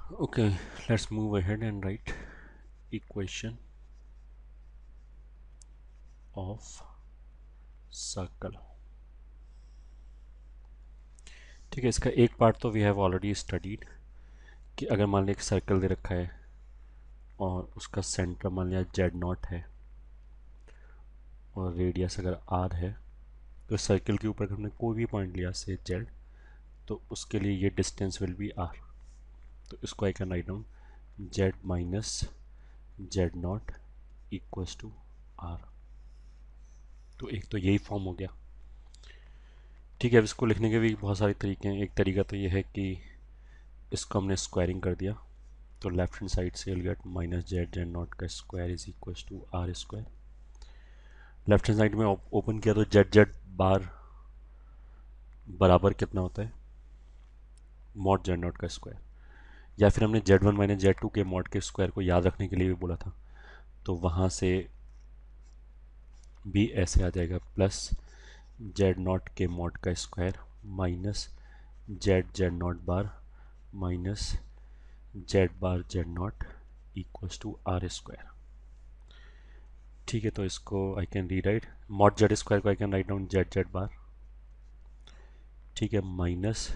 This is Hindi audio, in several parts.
Okay, let's move ahead and write equation of circle. ठीक है, इसका एक पार्ट तो वी हैव ऑलरेडी स्टडीड कि अगर मान लिया एक सर्कल दे रखा है और उसका सेंटर मान लिया Z0 है और रेडियस अगर R है, तो सर्कल के ऊपर हमने कोई भी पॉइंट लिया से Z, तो उसके लिए ये डिस्टेंस विल बी R। तो इसको I can write down Z minus Z0 equals to R। तो एक तो यही फॉर्म हो गया। ठीक है, अब इसको लिखने के भी बहुत सारे तरीके हैं। एक तरीका तो ये है कि इसको हमने स्क्वायरिंग कर दिया, तो लेफ्ट हैंड साइड से विल गेट माइनस Z0 का square is equals to R square. Left hand side में ओपन किया तो Z बार बराबर कितना होता है, मॉड Z0 का स्क्वायर। या फिर हमने Z1 माइनस Z2 के मॉड के स्क्वायर को याद रखने के लिए भी बोला था, तो वहाँ से भी ऐसे आ जाएगा प्लस Z0 के मॉड का square minus Z0 bar minus Z bar Z0 equals to R square. ठीक है, तो इसको I can rewrite mod Z square को I can write down Z bar, ठीक है, minus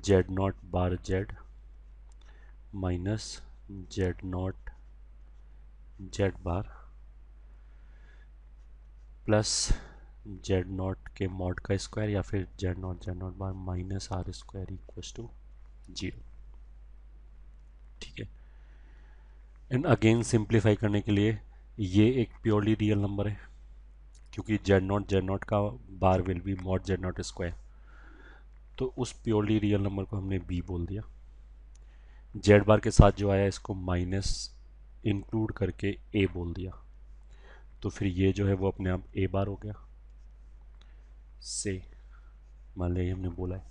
Z0 bar Z minus Z0 Z bar plus Z0 के मॉड का स्क्वायर या फिर Z0 bar minus R square equals to 0। ठीक है, एंड अगेन सिंप्लीफाई करने के लिए ये एक प्योरली रियल नंबर है क्योंकि Z0 का bar will be mod Z0 square, तो उस प्योरली रियल नंबर को हमने B बोल दिया। Z बार के साथ जो आया इसको माइनस इंक्लूड करके A बोल दिया, तो फिर ये जो है वो अपने आप A बार हो गया से, मान लिया हमने बोला है।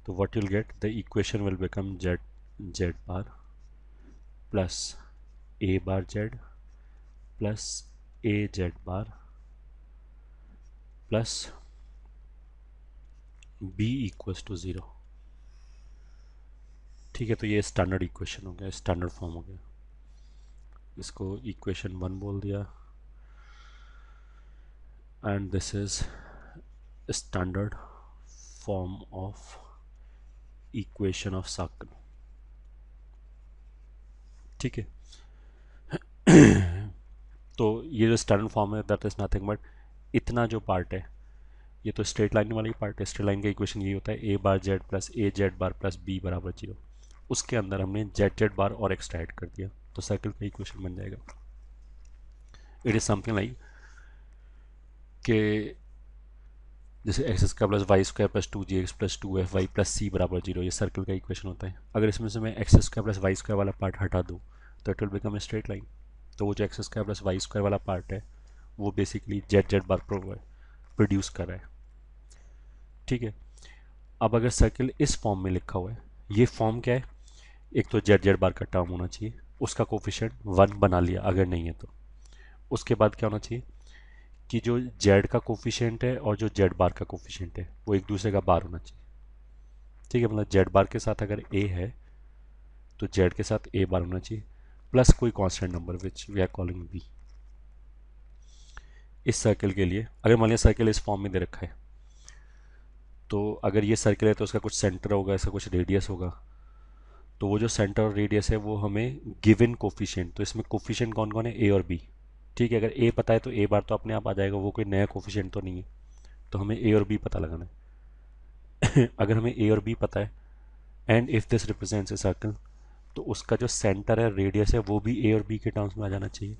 तो what you'll get the equation will become Z bar plus A bar Z plus AZ bar plus B equals to 0। ठीक है, तो ये स्टैंडर्ड इक्वेशन हो गया, स्टैंडर्ड फॉर्म हो गया। इसको इक्वेशन 1 बोल दिया and this is standard form of equation of circle. ठीक है, तो ये जो स्टैंडर्ड फॉर्म है दैट इज नथिंग बट इतना जो पार्ट है ये तो स्ट्रेट लाइन वाली पार्ट है। स्ट्रेट लाइन का इक्वेशन यही होता है A bar Z plus AZ bar plus B बराबर 0। उसके अंदर हमने Z बार और एक्स्ट्रा ऐड कर दिया, तो सर्कल का इक्वेशन बन जाएगा। इट इज समथिंग लाइक कि जैसे X square plus Y square plus 2gx plus 2fy plus c बराबर 0, ये सर्कल का इक्वेशन होता है। अगर इसमें से मैं X square plus Y square वाला पार्ट हटा दूँ तो it will become a straight line. तो वो जो X square plus Y square वाला पार्ट है वो बेसिकली Z बार प्रोड्यूस कर रहा है। ठीक है, अब अगर सर्कल इस फॉर्म में लिखा हुआ है, ये फॉर्म क्या है, एक तो Z बार का टर्म होना चाहिए, उसका कोफिशिएंट 1 बना लिया अगर नहीं है तो। उसके बाद क्या होना चाहिए कि जो Z का कोफिशिएंट है और जो Z बार का कोफिशिएंट है वो एक दूसरे का बार होना चाहिए। ठीक है, मतलब Z बार के साथ अगर A है तो Z के साथ A बार होना चाहिए प्लस कोई constant number which we are calling B। इस सर्कल के लिए अगर मान लिया सर्कल इस फॉर्म में दे रखा है, तो अगर ये सर्कल है तो उसका कुछ सेंटर होगा, ऐसा कुछ रेडियस होगा, तो वो जो सेंटर और रेडियस है वो हमें गिवन कोफिशिएंट, तो इसमें कोफिशिएंट कौन कौन है A और B। ठीक है, अगर A पता है तो A बार तो अपने आप आ जाएगा, वो कोई नया कोफिशिएंट तो नहीं है, तो हमें A और B पता लगाना है। अगर हमें A और B पता है and if this represents a circle, तो उसका जो सेंटर है रेडियस है वो भी A और B के टर्म्स में आ जाना चाहिए।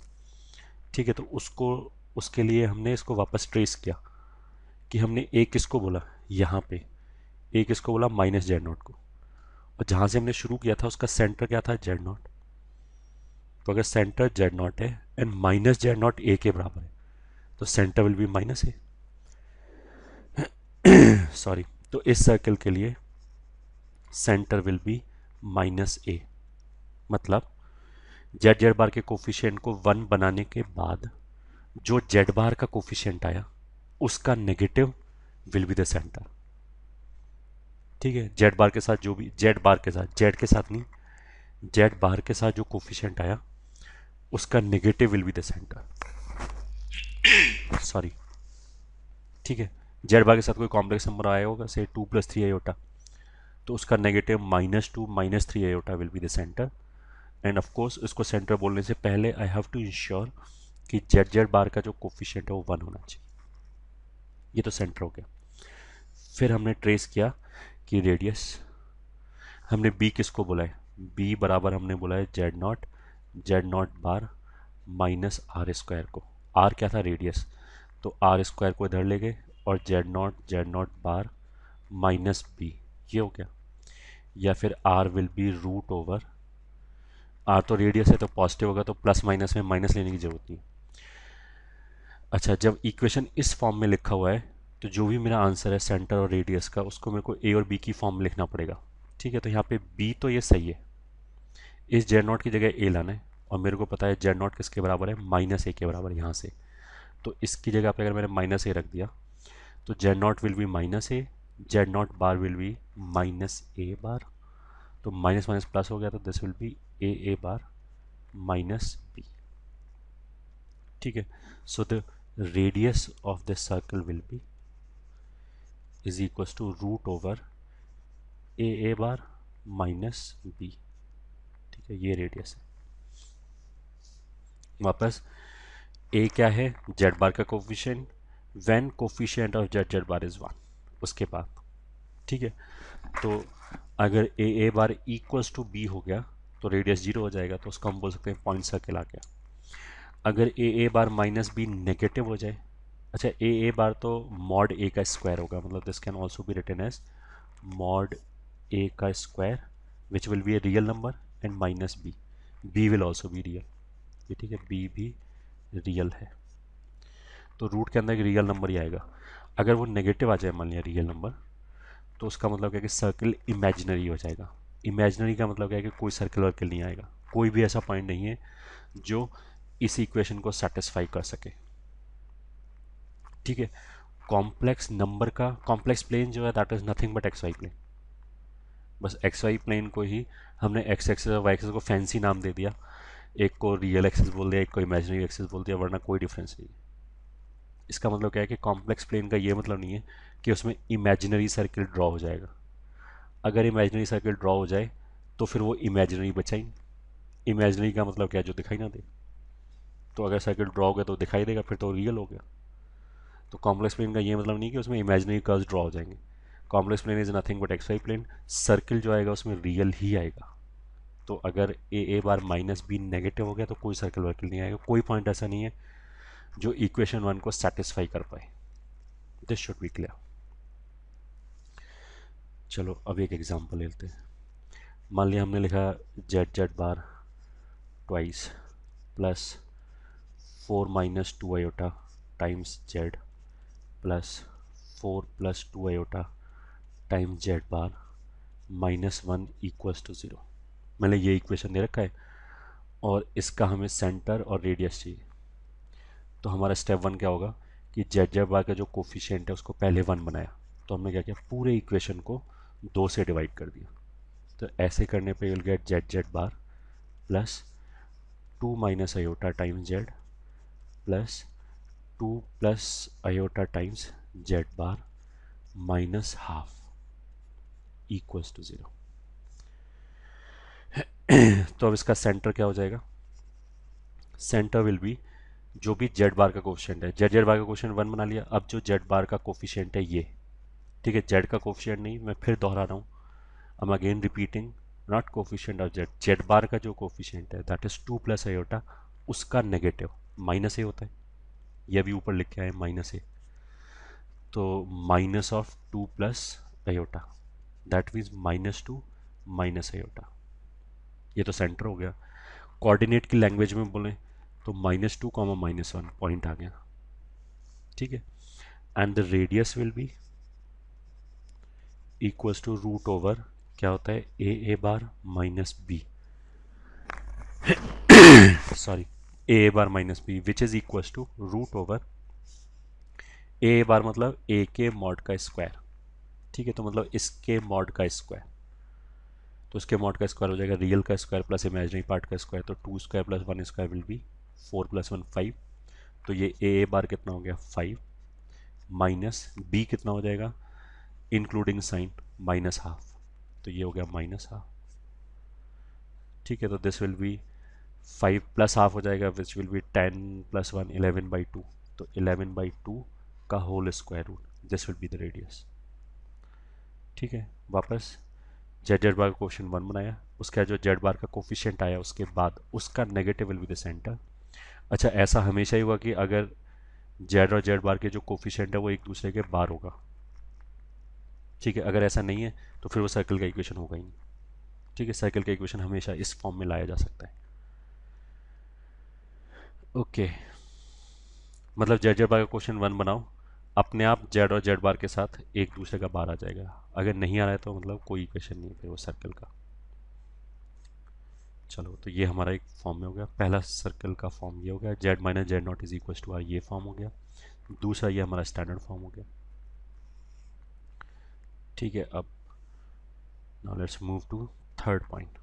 ठीक है, तो उसको उसके लिए हमने इसको वापस ट्रेस किया कि हमने A किसको बोला, यहाँ पे A किसको बोला माइनस Z0 को, और जहाँ से हमने शुरू किया था उसका सेंटर क्या था Z0। तो अगर सेंटर Z0 है एंड माइनस Z0 A के बराबर है तो centre will be minus A। Sorry, तो इस सर्कल के लिए centre will be minus A, मतलब Z बार के कोफिशिएंट को 1 बनाने के बाद जो Z बार का कोफिशिएंट आया उसका negative will be the centre. ठीक है, Z बार के साथ जो भी Z बार के साथ, Z के साथ नहीं, जेड बार के साथ जो कोफिशिएंट आया उसका negative will be the centre, sorry, ठीक है। जेड बार के साथ कोई कॉम्प्लेक्स नंबर आया होगा, से 2 + 3 आयोटा, तो उसका negative -2 -3 iota will be the centre. End of course इसको सेंटर बोलने से पहले आई हैव टू इंश्योर कि जेड जेड बार का जो कोफिशिएंट है वो 1 होना चाहिए। ये तो सेंटर हो गया। फिर हमने ट्रेस किया कि रेडियस, हमने बी किसको बोला है, बी बराबर हमने बोला है Z not bar -r square को। आर क्या था, रेडियस, तो आर स्क्वायर को इधर ले गए और जेड नॉट बार -b, ये हो गया। या फिर R will be root over, R तो रेडियस है तो पॉजिटिव होगा, तो प्लस माइनस में माइनस लेने की जरूरत नहीं। अच्छा, जब इक्वेशन इस फॉर्म में लिखा हुआ है तो जो भी मेरा आंसर है सेंटर और रेडियस का, उसको मेरे को ए और बी की फॉर्म में लिखना पड़ेगा। ठीक है, तो यहाँ पे बी तो ये सही है, इस जेड नॉट की जगह ए लाना है, और मेरे को पता है जेड नॉट किसके बराबर है, -a के बराबर, यहाँ से। तो इसकी जगह पे अगर मैंने -a रख दिया तो Z not will be -a, Z not bar will be -a bar, तो माइनस माइनस प्लस हो गया, तो this will be a bar -b। ठीक है, so the radius of the circle will be is equals to root over a bar -b। ठीक है, ये रेडियस है। वापस a क्या है, जेड बार का coefficient, when coefficient of Z Z bar is 1, उसके बाद। ठीक है, तो अगर a bar equals to b हो गया तो रेडियस 0 हो जाएगा, तो उसको हम बोल सकते हैं पॉइंट सर्कल आ गया। अगर a बार -b नेगेटिव हो जाए, अच्छा a बार तो मॉड a का स्क्वायर होगा, मतलब this can also be written as mod a का square which will be a real number and -b, b will also be real, ये ठीक है, b भी रियल है, तो रूट के अंदर एक रियल नंबर ही आएगा। अगर वो नेगेटिव आ जाए मान लिया रियल नंबर, तो उसका मतलब क्या है कि सर्कल इमेजिनरी हो जाएगा। इमेजिनरी का मतलब क्या है कि कोई सर्कल वर्कल नहीं आएगा, कोई भी ऐसा पॉइंट नहीं है जो इस इक्वेशन को सेटिस्फाई कर सके। ठीक है, कॉम्प्लेक्स नंबर का कॉम्प्लेक्स प्लेन जो है that is nothing but X Y plane. बस एक्स वाई प्लेन को ही हमने एक्स एक्सिस और वाई एक्सिस को फैंसी नाम दे दिया, एक को रियल एक्सिस बोल दिया, एक को इमेजिनरी एक्सिस बोल दिया, वरना कोई डिफरेंस नहीं है। इसका मतलब क्या है कि कॉम्प्लेक्स प्लेन का ये मतलब नहीं है कि उसमें इमेजिनरी सर्किल ड्रॉ हो जाएगा। अगर इमेजिनरी सर्किल ड्रॉ हो जाए तो फिर वो इमेजिनरी बचा ही। इमेजिनरी का मतलब क्या है, जो दिखाई ना दे, तो अगर सर्किल ड्रॉ हो गया तो दिखाई देगा, फिर तो रियल हो गया। तो कॉम्प्लेक्स प्लेन का ये मतलब नहीं कि उसमें इमेजिनरी कर्व्स ड्रॉ हो जाएंगे। Complex plane is nothing but X Y plane, circle जो आएगा उसमें रियल ही आएगा। तो अगर ए बार -b नेगेटिव हो गया तो कोई सर्कल वर्कल नहीं आएगा, कोई पॉइंट ऐसा नहीं है जो इक्वेशन 1 को सेटिस्फाई कर पाए। This should be clear. चलो अब एक एग्जांपल लेते हैं। मान लिया हमने लिखा Z Z bar twice plus 4 - 2 iota times Z plus 4 + 2 iota times Z bar -1 equals to 0। मैंने ये इक्वेशन दे रखा है और इसका हमें सेंटर और रेडियस चाहिए। तो हमारा स्टेप 1 क्या होगा कि जेड जेड बार का जो कोफिशिएंट है उसको पहले 1 बनाया, तो हमने क्या किया, पूरे इक्वेशन को 2 से डिवाइड कर दिया। तो ऐसे करने पे will get Z Z bar plus 2 - iota times Z plus 2 + iota times Z bar -½ equals to 0। तो अब इसका सेंटर क्या हो जाएगा, सेंटर विल बी जो भी जेड बार का कोफिशिएंट है, जेड जेड बार का कोफिशिएंट 1 बना लिया। अब जो जेड बार का कोफिशिएंट है ये, ठीक है, जेड का कोफिशिएंट नहीं, मैं फिर दोहरा रहा हूँ, I am again repeating, not coefficient of Z, Z bar का जो कोफिशिएंट है दैट इज 2 + आयोटा, उसका नेगेटिव -a होता है, ये भी ऊपर लिख के आए -a, तो -2 + आयोटा दैट मीन्स -2 - आयोटा, ये तो सेंटर हो गया। कोऑर्डिनेट की लैंग्वेज में बोलें तो -2, -1 पॉइंट आ गया। ठीक है, and the radius will be equals to root over क्या होता है, a bar -b, sorry, a bar -b which is equals to root over a bar मतलब ए के मॉड का स्क्वायर। ठीक है, तो मतलब इसके मॉड का स्क्वायर, तो उसके मॉड का स्क्वायर हो जाएगा रियल का स्क्वायर प्लस इमेजिनरी पार्ट का स्क्वायर, तो 2 square plus 1 square will be 4 plus 1 5। तो ये ए बार कितना हो गया 5, माइनस बी कितना हो जाएगा इंक्लूडिंग साइन माइनस हाफ, तो ये हो गया माइनस हाफ। ठीक है, तो this will be 5 plus half हो जाएगा विच विल बी 10 प्लस 1 11/2, तो 11/2 का whole square root, this will be the radius. ठीक है, वापस जेड जेड बार का क्वेश्चन 1 बनाया, उसका जो जेड बार का कोफिशिएंट आया उसके बाद उसका negative will be the centre. अच्छा, ऐसा हमेशा ही हुआ कि अगर जेड और जेड बार के जो कोफिशिएंट है वो एक दूसरे के बार होगा। ठीक है, अगर ऐसा नहीं है तो फिर वो सर्कल का इक्वेशन होगा ही नहीं। ठीक है, सर्कल का इक्वेशन हमेशा इस फॉर्म में लाया जा सकता है। ओके, मतलब जेड जेड बार का क्वेश्चन 1 बनाओ, अपने आप जेड और जेड बार के साथ एक दूसरे का बार आ जाएगा। अगर नहीं आ रहा है तो मतलब कोई इक्वेशन नहीं है फिर वो सर्कल का। चलो, तो ये हमारा एक फॉर्म में हो गया, पहला सर्कल का फॉर्म ये हो गया, Z minus Z not is equal to R, ये फॉर्म हो गया। दूसरा ये हमारा स्टैंडर्ड फॉर्म हो गया। ठीक है, अब now let's move to third point,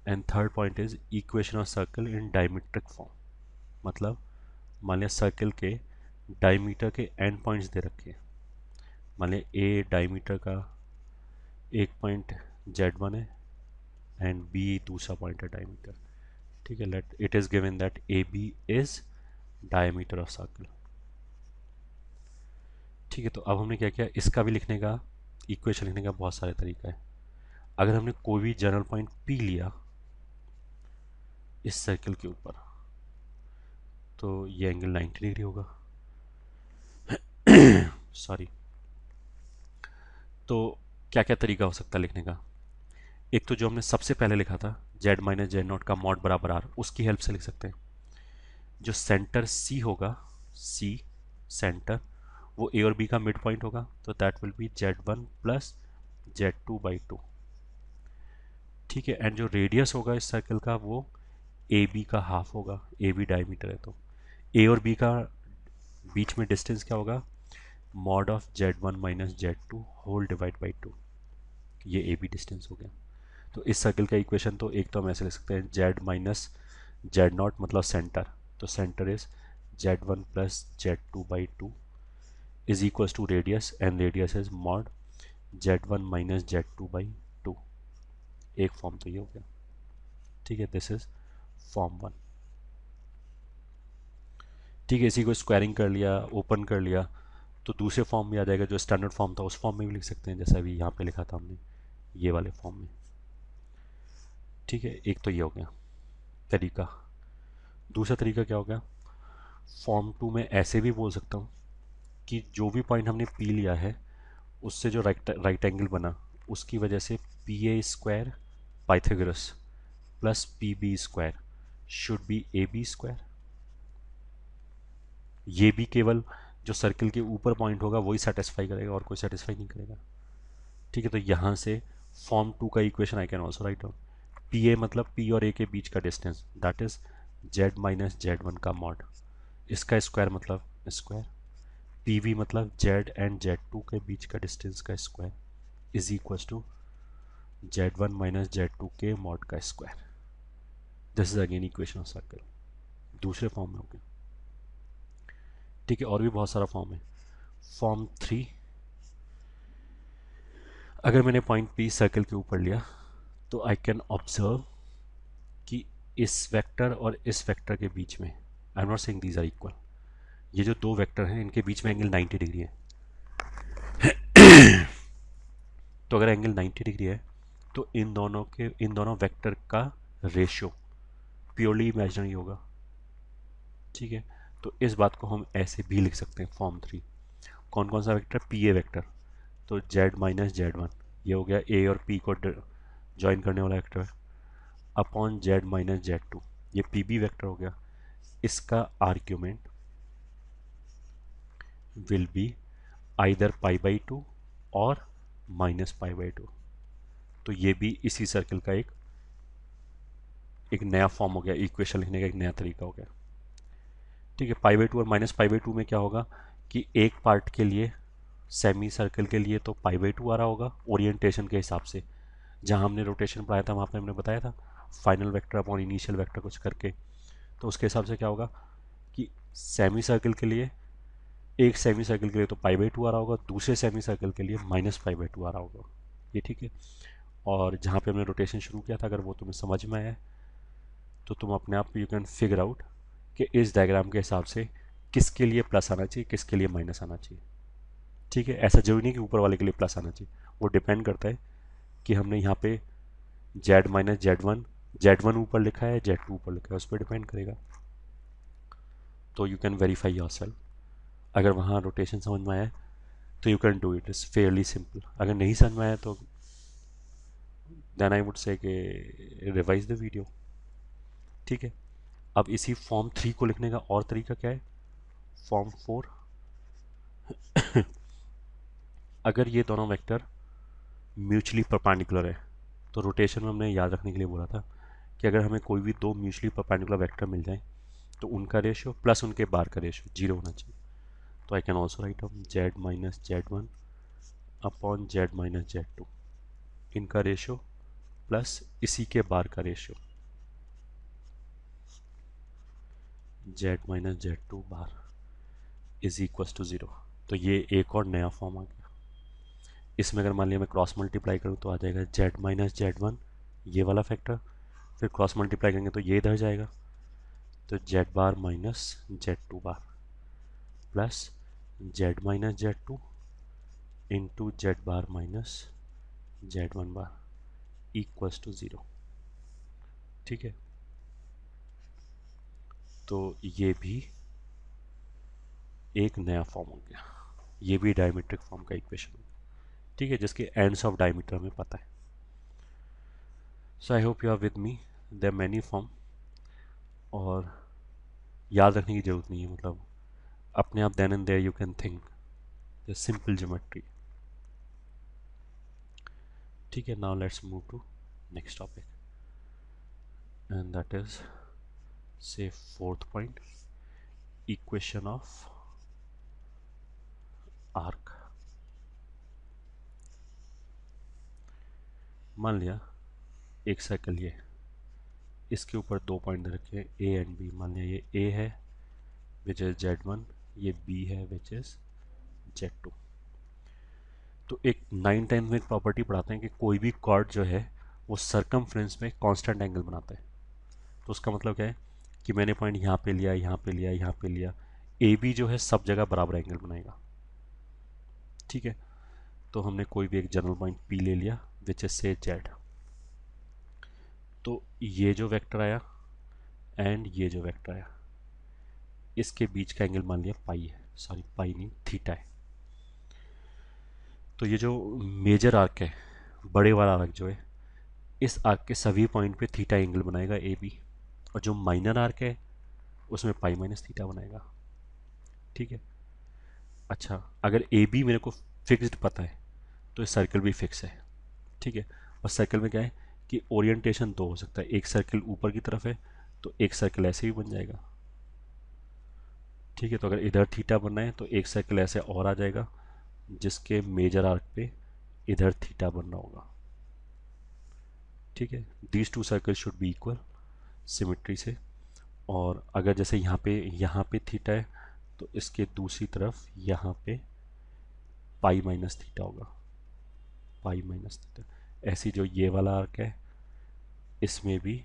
and third point is equation of circle in diametric form. मतलब मान लिया सर्कल के डायमीटर के एंड पॉइंट्स दे रखे हैं। मान लिया ए डायमीटर का एक पॉइंट Z1 है एंड बी दूसरा पॉइंट है डायमीटर। ठीक है, let it is given that A B is diameter of circle. ठीक है, तो अब हमने क्या किया, इसका भी लिखने का, इक्वेशन लिखने का बहुत सारे तरीका है। अगर हमने कोई भी जनरल पॉइंट P लिया इस सर्कल के ऊपर, तो ये एंगल 90 डिग्री होगा। सॉरी, तो क्या क्या तरीका हो सकता है लिखने का। एक तो जो हमने सबसे पहले लिखा था जेड माइनस जेड नॉट का मॉड बराबर आर, उसकी हेल्प से लिख सकते हैं। जो सेंटर C होगा, C सेंटर, वो ए और बी का मिड पॉइंट होगा, तो that will B Z1 plus Z2/2। ठीक है, एंड जो रेडियस होगा इस सर्कल का वो ए बी का हाफ होगा, ए बी डायमीटर है तो ए और बी का बीच में डिस्टेंस क्या होगा, mod of Z1 minus Z2 whole divide by 2, ये ए बी डिस्टेंस हो गया। तो इस सर्कल का इक्वेशन तो एक तो हम ऐसे लिख सकते हैं जेड माइनस जेड नॉट मतलब सेंटर, तो centre is Z1 plus Z2/2 is equal to radius, and radius is mod Z1 minus Z2/2। एक फॉर्म तो ये हो गया। ठीक है, दिस इज फॉर्म 1। ठीक है, इसी को स्क्वायरिंग कर लिया, ओपन कर लिया, तो दूसरे फॉर्म में आ जाएगा जो स्टैंडर्ड फॉर्म था, उस फॉर्म में भी लिख सकते हैं जैसा अभी यहाँ पे लिखा था हमने, ये वाले फॉर्म में। ठीक है, एक तो ये हो गया तरीका। दूसरा तरीका क्या हो गया, फॉर्म 2 में ऐसे भी बोल सकता हूँ कि जो भी पॉइंट हमने पी लिया है उससे जो राइट एंगल बना उसकी वजह से P A square Pythagoras plus P B square should be A B square. ये भी केवल जो सर्कल के ऊपर पॉइंट होगा वही सेटिस्फाई करेगा और कोई सेटिस्फाई नहीं करेगा। ठीक है, तो यहाँ से फॉर्म 2 का equation I can also write down, P A मतलब पी और ए के बीच का distance, that is Z minus Z one का मॉड, इसका स्क्वायर मतलब स्क्वायर, पी वी मतलब जेड एंड जेड2 के बीच का डिस्टेंस का square is equal to Z1 minus Z2 के मॉड का square. This is again equation of circle, दूसरे फॉर्म में हो गया। ठीक है, और भी बहुत सारा फॉर्म है। फॉर्म 3, अगर मैंने पॉइंट P सर्कल के ऊपर लिया तो आई कैन ऑब्जर्व कि इस वेक्टर और इस वेक्टर के बीच में, I am not saying these are equal, ये जो दो वेक्टर हैं इनके बीच में एंगल 90 डिग्री है। तो अगर एंगल 90 डिग्री है तो इन दोनों वेक्टर का रेशियो प्योरली इमेजिनरी होगा। ठीक है, तो इस बात को हम ऐसे भी लिख सकते हैं फॉर्म 3। कौन कौन सा वेक्टर, पी ए वेक्टर, तो जेड माइनस जेड1 ये हो गया ए और पी को ज्वाइन करने वाला वेक्टर, अपॉन जेड माइनस जेड2 ये पी बी वेक्टर हो गया। इसका आर्ग्यूमेंट विल बी आइदर π/2 और -π/2। तो ये भी इसी सर्कल का एक नया फॉर्म हो गया, इक्वेशन लिखने का एक नया तरीका हो गया। ठीक है, π/2 और -π/2 में क्या होगा कि एक पार्ट के लिए सेमी सर्कल के लिए तो π/2 आ रहा होगा ओरिएंटेशन के हिसाब से, जहाँ हमने रोटेशन पढ़ाया था वहाँ पे हमने बताया था final vector upon initial vector कुछ करके, तो उसके हिसाब से क्या होगा कि सेमी सर्कल के लिए, एक सेमी सर्कल के लिए तो पाई/2 आ रहा होगा, दूसरे सेमी सर्कल के लिए -पाई/2 आ रहा होगा, ये ठीक है। और जहाँ पे हमने रोटेशन शुरू किया था अगर वो तुम्हें समझ में आया तो तुम अपने आप यू कैन फिगर आउट कि इस डायग्राम के हिसाब से किसके लिए प्लस आना चाहिए, किसके लिए माइनस आना चाहिए, ठीक है। ऐसा जरूरी नहीं कि ऊपर वाले के लिए प्लस आना चाहिए, वो डिपेंड करता है कि हमने यहाँ पे Z-Z1 ऊपर लिखा है, Z2 ऊपर लिखा है, उस पर डिपेंड करेगा। तो यू कैन वेरीफाई योरसेल्फ। अगर वहाँ रोटेशन समझ में आया तो you can do it, is Fairlie simple. अगर नहीं समझ में आया तो देन आई वुड से कि रिवाइज द वीडियो, ठीक है। अब इसी फॉर्म 3 को लिखने का और तरीका क्या है, फॉर्म 4। अगर ये दोनों वेक्टर म्यूचुअली परपेंडिकुलर है तो रोटेशन में हमने याद रखने के लिए बोला था कि अगर हमें कोई भी दो म्यूचुअली परपेंडिकुलर वेक्टर मिल जाए तो उनका रेशियो प्लस उनके बार का रेशियो 0 होना चाहिए। तो I can also write down Z-Z1 upon Z-Z2, इनका रेशियो प्लस इसी के बार का ratio Z-Z2 bar is equal to 0। तो ये एक और नया फॉर्म आ गया। इसमें अगर मान लिया मैं क्रॉस मल्टीप्लाई करूँ तो आ जाएगा Z-Z1 ये वाला फैक्टर, फिर क्रॉस मल्टीप्लाई करेंगे तो ये इधर जाएगा, तो Z bar minus Z2 bar plus Z-Z2 into Z bar minus Z1 bar equals to 0, ठीक है। तो ये भी एक नया फॉर्म हो गया, ये भी डायमीट्रिक फॉर्म का इक्वेशन हो गया, ठीक है, जिसके एंड्स ऑफ डायमीटर हमें पता है। So I hope you are with me, there many form, और याद रखने की जरूरत नहीं है, मतलब अपने आप then and there you can think the simple geometry, ठीक है। Now let's move to next topic and that is say fourth point, equation of arc। मान लिया एक सर्कल ये, इसके ऊपर दो पॉइंट रखे ए एंड बी। मान लिया ये ए है विच इज Z1, ये बी है विच इज Z2। तो एक 9th-10th में एक प्रॉपर्टी पढ़ाते हैं कि कोई भी कॉर्ड जो है वो सरकमफ्रेंस में कांस्टेंट एंगल बनाता है। तो उसका मतलब क्या है कि मैंने पॉइंट यहाँ पे लिया, यहाँ पे लिया, यहाँ पे लिया, ए बी जो है सब जगह बराबर एंगल बनाएगा, ठीक है। तो हमने कोई भी एक जनरल पॉइंट पी ले लिया विच इज से Z, तो ये जो वेक्टर आया एंड ये जो वेक्टर आया इसके बीच का एंगल मान लिया पाई है, सॉरी पाई नहीं थीटा है। तो ये जो मेजर आर्क है, बड़े वाला आर्क जो है, इस आर्क के सभी पॉइंट पे थीटा एंगल बनाएगा ए बी, और जो माइनर आर्क है उसमें पाई माइनस थीटा बनाएगा, ठीक है। अच्छा, अगर ए बी मेरे को फिक्स्ड पता है तो इस सर्कल भी फिक्स है, ठीक है। और सर्कल में क्या है कि ओरिएंटेशन दो हो सकता है, एक सर्कल ऊपर की तरफ है तो एक सर्कल ऐसे भी बन जाएगा, ठीक है। तो अगर इधर थीटा बनना है तो एक सर्कल ऐसे और आ जाएगा जिसके मेजर आर्क पे इधर थीटा बनना होगा, ठीक है। These two circle should be equal symmetry से। और अगर जैसे यहाँ पे थीटा है तो इसके दूसरी तरफ यहाँ पे पाई माइनस थीटा होगा, पाई माइनस थीटा। ऐसी जो ये वाला आर्क है इसमें भी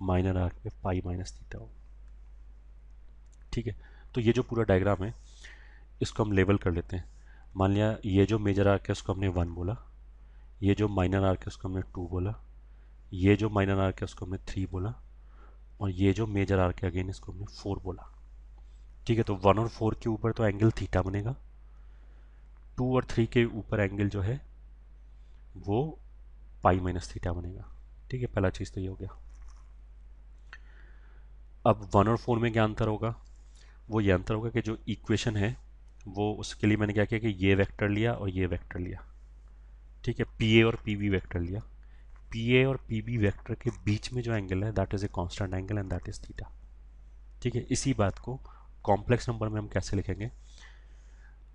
माइनर आर्क पे पाई माइनस थीटा होगा, ठीक है। तो ये जो पूरा डायग्राम है इसको हम लेबल कर लेते हैं। मान लिया ये जो मेजर आर्क है उसको हमने 1 बोला, ये जो माइनर आर्क है उसको हमने 2 बोला, ये जो माइनर आर्क है उसको हमने 3 बोला, और ये जो मेजर आर्क है अगेन इसको हमने 4 बोला, ठीक है। तो 1 और 4 के ऊपर तो एंगल थीटा बनेगा, 2 और 3 के ऊपर एंगल जो है वो पाई माइनस थीटा बनेगा, ठीक है। पहला चीज़ तो ये हो गया। अब 1 और 4 में क्या अंतर होगा, वो ये अंतर होगा कि जो इक्वेशन है वो, उसके लिए मैंने क्या किया कि ये वेक्टर लिया और ये वेक्टर लिया, ठीक है। पी ए और पी बी वेक्टर लिया, पी ए और पी बी वेक्टर के बीच में जो एंगल है that is a constant angle and that is theta, ठीक है। इसी बात को कॉम्प्लेक्स नंबर में हम कैसे लिखेंगे,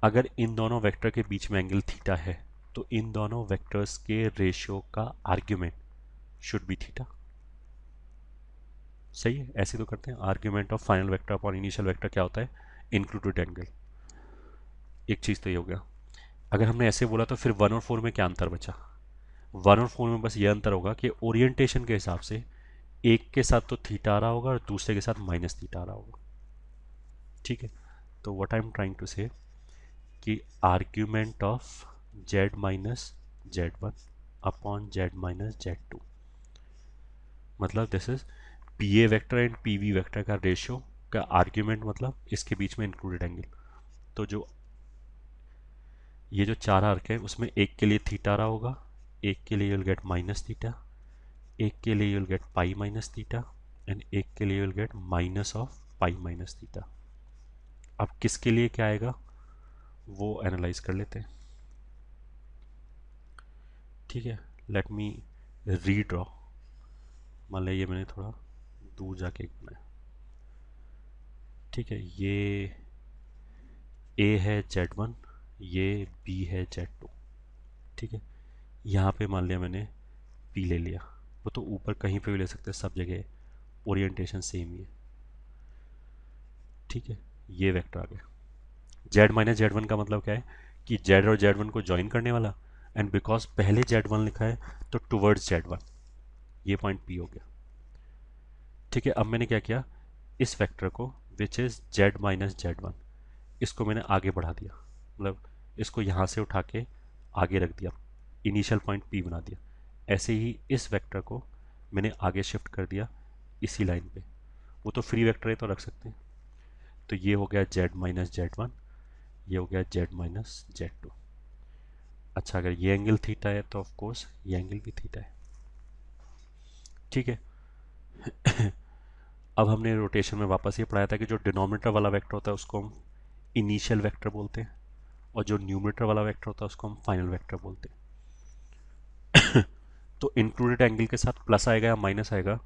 अगर इन दोनों वेक्टर के बीच में एंगल थीटा है तो इन दोनों वेक्टर्स के रेशियो का आर्ग्यूमेंट शुड बी थीटा। सही है, ऐसे तो करते हैं। Argument of final vector upon initial vector क्या होता है? Included angle. एक चीज़ तो ये हो गया। अगर हमने ऐसे बोला तो फिर 1 और 4 में क्या अंतर बचा? 1 और 4 में बस ये अंतर होगा कि ओरिएंटेशन के हिसाब से एक के साथ तो थीटा आ रहा होगा और दूसरे के साथ माइनस थीटा आ रहा होगा। ठीक है, तो what I am trying to say कि argument of Z minus Z one upon Z minus Z two, मतलब this is P A vector and P V vector का रेशियो का आर्ग्यूमेंट, मतलब इसके बीच में इंक्लूडेड एंगल। तो जो ये जो चार आर्क है उसमें एक के लिए थीटा आ रहा होगा, एक के लिए यूल गेट माइनस थीटा, एक के लिए you'll get pi minus theta and एक के लिए you'll get minus of pi minus theta. अब किसके लिए क्या आएगा वो एनालाइज कर लेते हैं। ठीक है, लेट मी रीड्रॉ। मान लिया ये मैंने थोड़ा दूर जाके बनाया। ठीक है, ये ए है Z1, ये B है Z2। ठीक है, यहाँ पे मान लिया मैंने P ले लिया, वो तो ऊपर कहीं पे भी ले सकते हैं, सब जगह ओरिएंटेशन सेम ही है। ठीक है, ये वेक्टर आ गया। Z माइनस Z1 का मतलब क्या है कि Z और Z1 को ज्वाइन करने वाला, एंड बिकॉज पहले Z1 लिखा है तो टुवर्ड्स Z1, ये पॉइंट P हो गया। ठीक है, अब मैंने क्या किया, इस वेक्टर को which is Z minus Z1, इसको मैंने आगे बढ़ा दिया, मतलब इसको यहाँ से उठा के आगे रख दिया, इनिशियल पॉइंट P बना दिया। ऐसे ही इस वेक्टर को मैंने आगे शिफ्ट कर दिया इसी लाइन पे, वो तो फ्री वेक्टर है तो रख सकते हैं। तो ये हो गया Z माइनस Z1, ये हो गया Z माइनस Z2। अच्छा, अगर ये एंगल थीटा है तो ऑफ कोर्स ये एंगल भी थीटा है। ठीक है, अब हमने रोटेशन में वापस ये पढ़ाया था कि जो डिनोमिनेटर वाला वेक्टर होता है उसको हम इनिशियल वेक्टर बोलते हैं, और जो न्यूमरेटर वाला वेक्टर होता है उसको हम फाइनल वेक्टर बोलते हैं। तो इंक्लूडेड एंगल के साथ प्लस आएगा या माइनस आएगा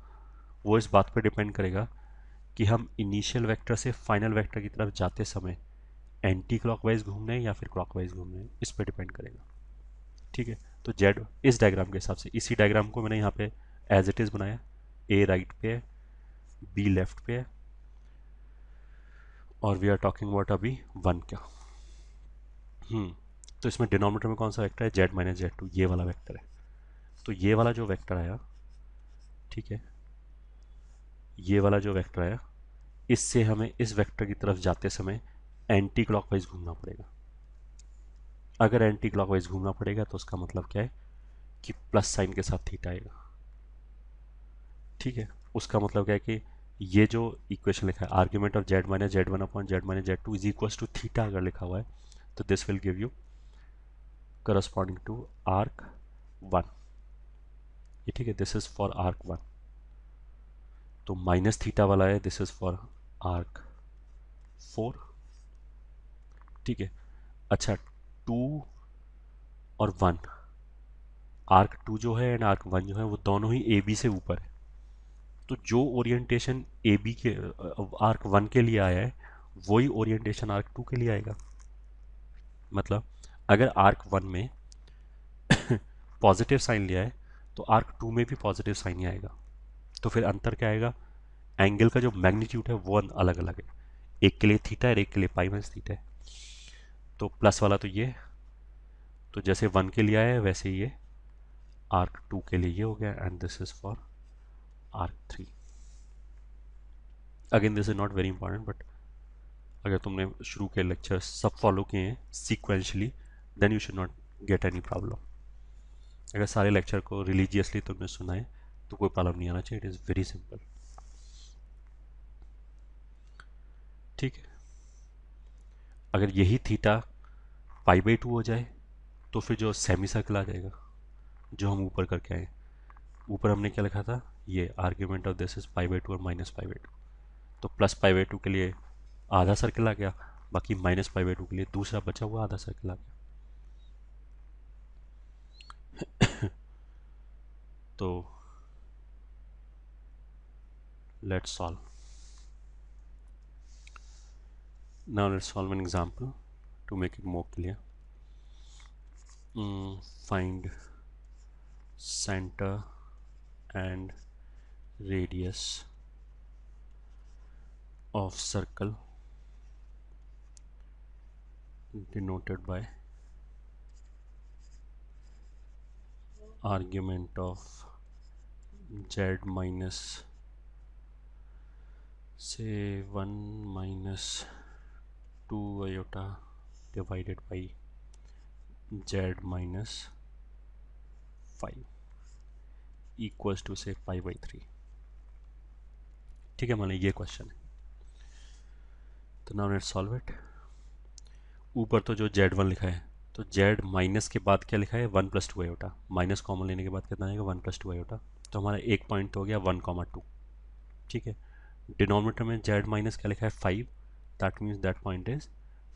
वो इस बात पर डिपेंड करेगा कि हम इनिशियल वेक्टर से फाइनल वेक्टर की तरफ जाते समय एंटी क्लॉकवाइज घूमने हैं या फिर क्लॉकवाइज घूमने हैं, इस पर डिपेंड करेगा। ठीक है, तो जेड इस डायग्राम के हिसाब से, इसी डायग्राम को मैंने यहाँ पे एज इट इज़ बनाया। ए राइट पे है, बी लेफ्ट पे है, और वी आर टॉकिंग अबाउट अभी वन का। तो इसमें डिनोमिनेटर में कौन सा वेक्टर है? जेड माइनस जेड टू, ये वाला वेक्टर है। तो ये वाला जो वेक्टर आया, ठीक है, ये वाला जो वेक्टर आया, इससे हमें इस वेक्टर की तरफ जाते समय एंटी क्लॉकवाइज घूमना पड़ेगा। अगर एंटी क्लॉकवाइज घूमना पड़ेगा तो उसका मतलब क्या है कि प्लस साइन के साथ थीटा आएगा। ठीक है, उसका मतलब क्या है कि ये जो इक्वेशन लिखा है, argument of Z minus Z one upon Z minus Z two is equal to theta, अगर लिखा हुआ है तो this will give you corresponding to arc one. ये ठीक है, this is for arc one. तो माइनस थीटा वाला है, this is for arc four. ठीक है, अच्छा, टू और वन, आर्क टू जो है एंड आर्क वन जो है वो दोनों ही ए बी से ऊपर है। तो जो ओरिएंटेशन ए बी के आर्क वन के लिए आया है वही ओरिएंटेशन आर्क टू के लिए आएगा। मतलब अगर आर्क वन में पॉजिटिव साइन लिया है तो आर्क टू में भी पॉजिटिव साइन ही आएगा। तो फिर अंतर क्या आएगा? एंगल का जो मैग्नीट्यूड है वो अलग अलग है, एक के लिए थीटा है एक के लिए पाई माइनस थीटा है। तो प्लस वाला तो ये, तो जैसे वन के लिए आया है वैसे ये आर्क टू के लिए ये हो गया, and this is for arc three. Again this is not very important, but अगर तुमने शुरू के लेक्चर सब फॉलो किए हैं sequentially then you should not get any problem. अगर सारे लेक्चर को रिलीजियसली तुमने सुना है तो कोई प्रॉब्लम नहीं आना चाहिए, इट इज़ वेरी सिंपल। ठीक है, अगर यही थीटा पाई बाई टू हो जाए तो फिर जो सेमी सर्कल आ जाएगा जो हम ऊपर करके आए, ऊपर हमने क्या लिखा था, ये argument of this is pi by two और माइनस पाई बाई टू। तो प्लस पाई बाई टू के लिए आधा सर्कल आ गया, बाकी माइनस पाई बाई टू के लिए दूसरा बचा हुआ आधा सर्कल आ गया। तो let's solve. Now let's solve an example to make it more clear. Find centre and radius of circle denoted by argument of z minus say 1 minus 2 iota divided by z minus 5 equals to say pi by 3. ठीक है, मान लीजिए ये क्वेश्चन है, तो नाउ लेट्स सॉल्व इट. ऊपर तो जो z1 लिखा है, तो z माइनस के बाद क्या लिखा है 1 प्लस 2 आयोटा, माइनस कॉमन लेने के बाद कितना आएगा 1 प्लस 2 आयोटा. तो हमारा एक पॉइंट तो हो गया 1,2. ठीक है, डिनोमिनेटर में z माइनस क्या लिखा है 5, that means that point is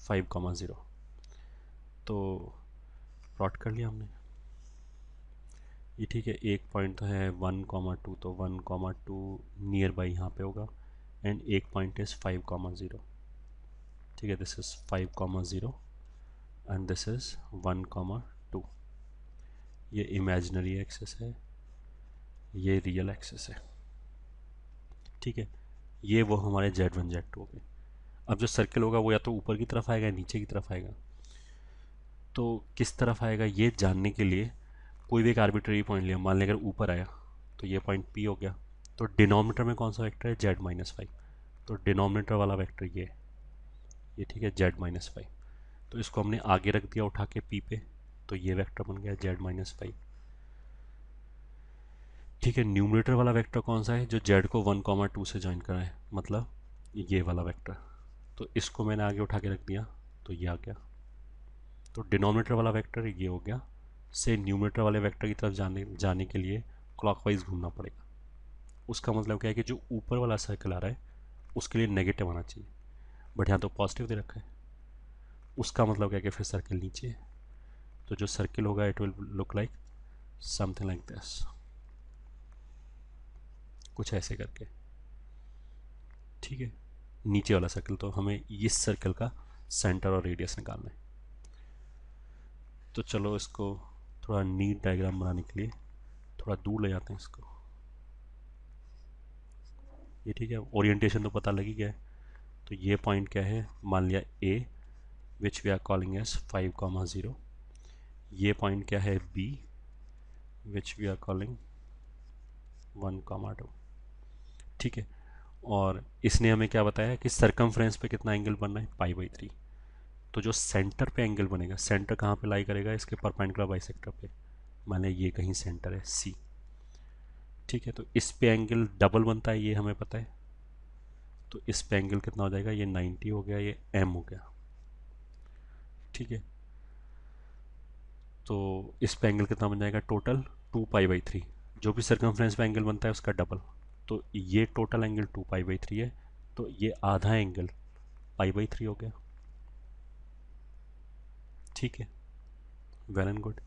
5,0. तो प्लॉट कर लिया हमने ये. ठीक है, एक पॉइंट तो है 1,2, तो 1,2 नियर बाई यहाँ पे होगा, एंड एक पॉइंट इज 5,0. ठीक है, this is 5,0 and this is 1,2. ये इमेजिनरी एक्सेस है, ये रियल एक्सेस है. ठीक है, ये वो हमारे z1 z2 हो गए. अब जो सर्कल होगा वो या तो ऊपर की तरफ आएगा या नीचे की तरफ आएगा. तो किस तरफ आएगा ये जानने के लिए कोई भी एक आर्बिट्रेरी पॉइंट लिया. मान लें अगर ऊपर आया तो ये पॉइंट P हो गया. तो डिनोमिनेटर में कौन सा वेक्टर है z माइनस 5, तो डिनोमिनेटर वाला वेक्टर ये ठीक है z माइनस 5. तो इसको हमने आगे रख दिया उठा के P पे, तो ये वेक्टर बन गया z माइनस 5. ठीक है, न्यूमरेटर वाला वेक्टर कौन सा है जो z को 1,2 से ज्वाइन करा है, मतलब ये वाला वेक्टर. तो इसको मैंने आगे उठा के रख दिया, तो ये आ गया. तो डिनोमिनेटर वाला वेक्टर ये हो गया. से न्यूमरेटर वाले वेक्टर की तरफ जाने के लिए क्लॉकवाइज घूमना पड़ेगा. उसका मतलब क्या है कि जो ऊपर वाला सर्कल आ रहा है उसके लिए नेगेटिव आना चाहिए, बट यहाँ तो पॉजिटिव दे रखा है. उसका मतलब क्या है कि फिर सर्कल नीचे है. तो जो सर्कल होगा it will look like something like this, कुछ ऐसे करके. ठीक है, नीचे वाला सर्कल. तो हमें इस सर्कल का सेंटर और रेडियस निकालना है. तो चलो इसको थोड़ा नीट डायग्राम बनाने के लिए थोड़ा दूर ले जाते हैं इसको. ये ठीक है, ओरिएंटेशन तो पता लगी गया है. तो ये पॉइंट क्या है, मान लिया A which we are calling as 5,0. ये पॉइंट क्या है B which we are calling 1,2. ठीक है, और इसने हमें क्या बताया कि सरकमफ्रेंस पे कितना एंगल बनना है पाई बाई 3. तो जो सेंटर पे एंगल बनेगा, सेंटर कहाँ पे लाई करेगा, इसके परपेंडिकुलर बाइसेक्टर पे. माने ये कहीं सेंटर है C. ठीक है, तो इस पे एंगल डबल बनता है, ये हमें पता है. तो इस पे एंगल कितना हो जाएगा, ये 90 हो गया, ये M हो गया. ठीक है, तो इस पे एंगल कितना बन जाएगा टोटल 2 पाई बाई 3. जो भी सर्कमफ्रेंस पे एंगल बनता है उसका डबल. तो ये टोटल एंगल 2 पाई बाई 3 है, तो ये आधा एंगल पाई बाई 3 हो गया. ठीक है, वेल एंड गुड.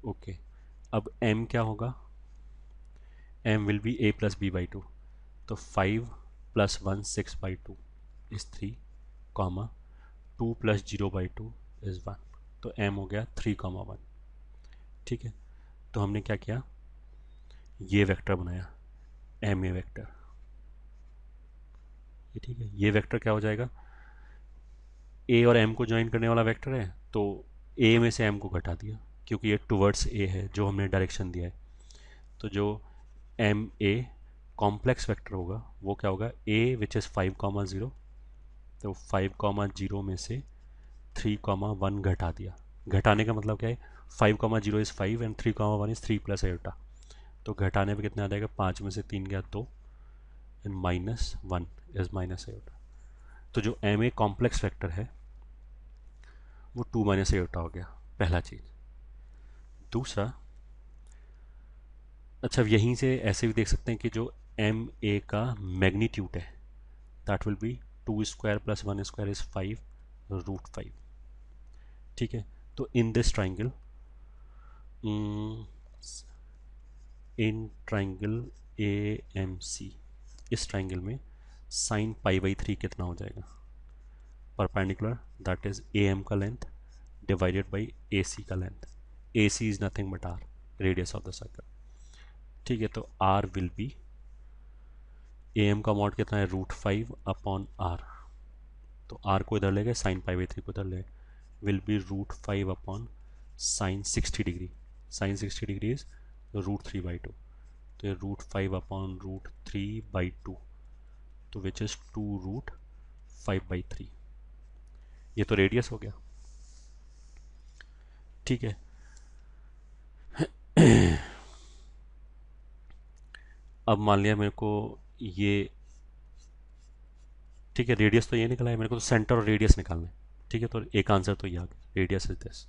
ओके, अब M क्या होगा, M will be A plus B by 2. तो 5 plus 1 6 by 2 is 3, comma 2 plus 0 by 2 is 1. तो M हो गया 3,1. ठीक है, तो हमने क्या किया, ये वेक्टर बनाया M A वेक्टर. ये ठीक है, ये वेक्टर क्या हो जाएगा, A और M को ज्वाइन करने वाला वेक्टर है. तो A में से M को घटा दिया क्योंकि ये टुवर्ड्स A है जो हमने डायरेक्शन दिया है. तो जो एम ए कॉम्प्लेक्स वेक्टर होगा वो क्या होगा, A विच इज़ 5,0. तो 5,0 में से 3,1 घटा दिया. घटाने का मतलब क्या है, 5,0 is 5 and 3,1 is 3 plus iota. तो घटाने पे कितना आ जाएगा, 5 में से 3 गया 2 एंड -1 इज़ माइनस आयोटा. तो जो एम ए कॉम्प्लेक्स वेक्टर है वो 2 माइनस आयोटा हो गया, पहला चीज़. दूसरा, अच्छा यहीं से ऐसे भी देख सकते हैं कि जो एम ए का मैग्नीट्यूड है that will be 2 square plus 1 square is 5√5. ठीक है, तो in this triangle, in triangle AMC, इस ट्राइंगल में साइन पाई बाई 3 कितना हो जाएगा, परपेंडिकुलर दैट इज AM का लेंथ डिवाइडेड बाई AC का length. A C is nothing but R, radius of the circle. ठीक है, तो R will be, A M का मॉड कितना है, √5 अपॉन आर, तो आर को इधर ले गए, साइन π/3 को इधर ले, will be √5 upon sine 60 degree, sine 60 degree is √3/2, तो ये √5 अपॉन √3/2, तो विच इज 2√5/3, ये तो रेडियस हो गया। ठीक है, अब मान लिया मेरे को ये, ठीक है, रेडियस तो ये निकला है, मेरे को तो सेंटर और रेडियस निकालना है। ठीक है, तो एक आंसर तो ये आ गया, रेडियस इज दिस।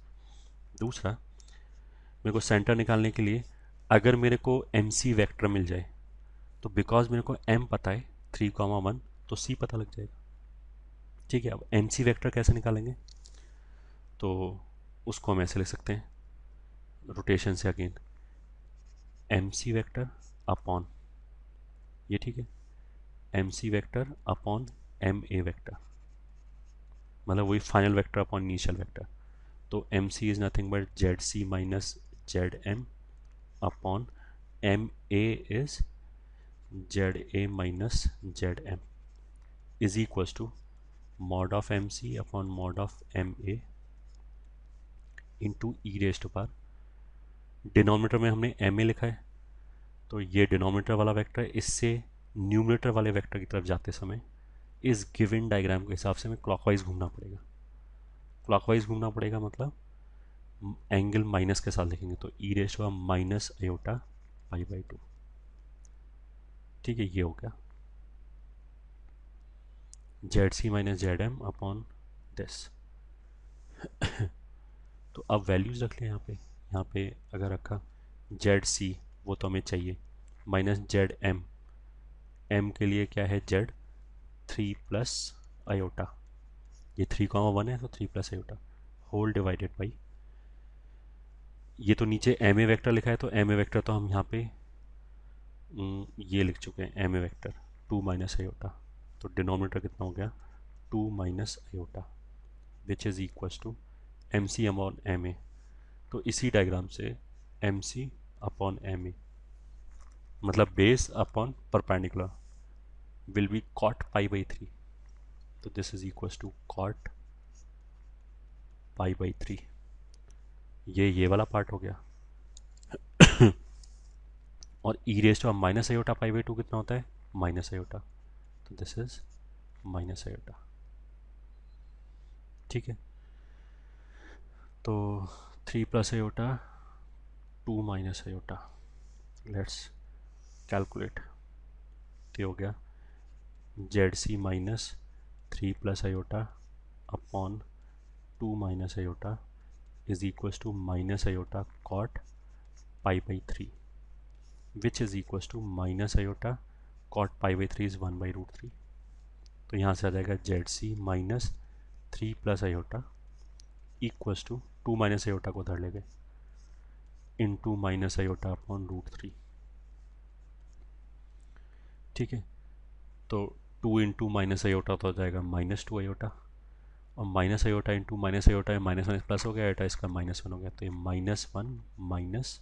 दूसरा, मेरे को सेंटर निकालने के लिए अगर मेरे को एम सी वैक्टर मिल जाए, तो बिकॉज मेरे को एम पता है 3,1, तो सी पता लग जाएगा। ठीक है, अब एम सी वैक्टर कैसे निकालेंगे, तो उसको हम ऐसे लिख सकते हैं, रोटेशन से again M C vector upon ये, ठीक है, M C vector upon M A vector, मतलब वही final vector upon initial vector. तो M C is nothing but Z C minus Z M upon M A is Z A minus Z M is equal to mod of mc upon mod of ma into E raise to power, denominator में हमने ma लिखा है, तो ये डिनोमिनेटर वाला वेक्टर इससे न्यूमरेटर वाले वेक्टर की तरफ जाते समय इस गिवन डायग्राम के हिसाब से हमें क्लॉकवाइज घूमना पड़ेगा। क्लॉकवाइज घूमना पड़ेगा मतलब एंगल माइनस के साथ लिखेंगे, तो E raise to minus iota π/2। ठीक है, ये हो गया Z C minus Z M upon this. तो अब वैल्यूज़ रख लें यहाँ पे अगर रखा जेड सी, वो तो हमें चाहिए, माइनस जेड एम, एम के लिए क्या है जेड 3 प्लस आयोटा, ये 3,1 है तो 3 plus iota whole divided by, ये तो नीचे एम ए वैक्टर लिखा है, तो एम ए वैक्टर तो हम यहाँ पे ये लिख चुके हैं, M A vector 2 minus iota, तो डिनोमिनेटर कितना हो गया 2 minus iota which is equals to M C upon M A. तो इसी डायग्राम से M C upon M A मतलब base upon perpendicular will be cot π/3, तो this is equals to cot π/3, ये वाला पार्ट हो गया। और E raise to minus iota π/2 कितना होता है, माइनस आयोटा, तो दिस इज माइनस आयोटा। ठीक है, तो 3 plus iota 2 minus iota, let's calculate, तो हो गया Z C minus 3 plus iota upon 2 minus iota is equals to minus iota cot π/3 which is equals to minus iota cot π/3 is 1/√3। तो यहाँ से आ जाएगा Z C minus 3 plus iota equals to 2 minus iota को उधर ले गए इंटू माइनस आयोटा अपॉन √3। ठीक है, तो 2 इंटू माइनस आयोटा तो हो जाएगा -2 आयोटा, और minus iota into minus iota है, माइनस माइनस प्लस हो गया, आयोटा इसका -1 हो गया, तो ये -1 minus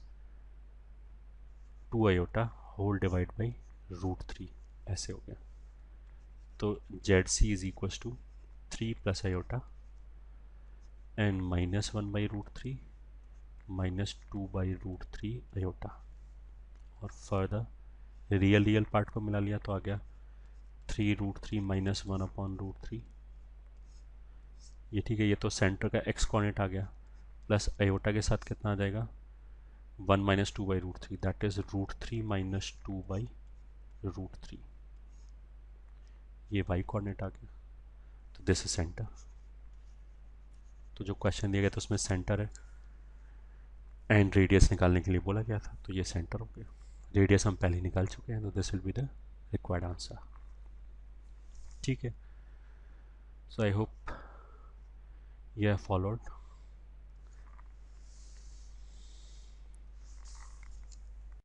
2 iota whole divide by √3 ऐसे हो गया। तो Z C is equals to 3 plus iota and -1/√3 -2/√3 iota, और फर्दर रियल पार्ट को मिला लिया तो आ गया 3√3 -1 अपॉन √3। ये ठीक है, ये तो सेंटर का एक्स कोऑर्डिनेट आ गया, प्लस आयोटा के साथ कितना आ जाएगा 1 - 2/√3, दैट इज √3 - 2/√3, ये वाई कोऑर्डिनेट आ गया, तो दिस इज सेंटर। तो जो क्वेश्चन दिया गया था उसमें सेंटर है एंड रेडियस निकालने के लिए बोला गया था, तो ये सेंटर हो गया। रेडियस हम पहले निकाल चुके हैं, तो this will be the required answer. ठीक है, so I hope you have followed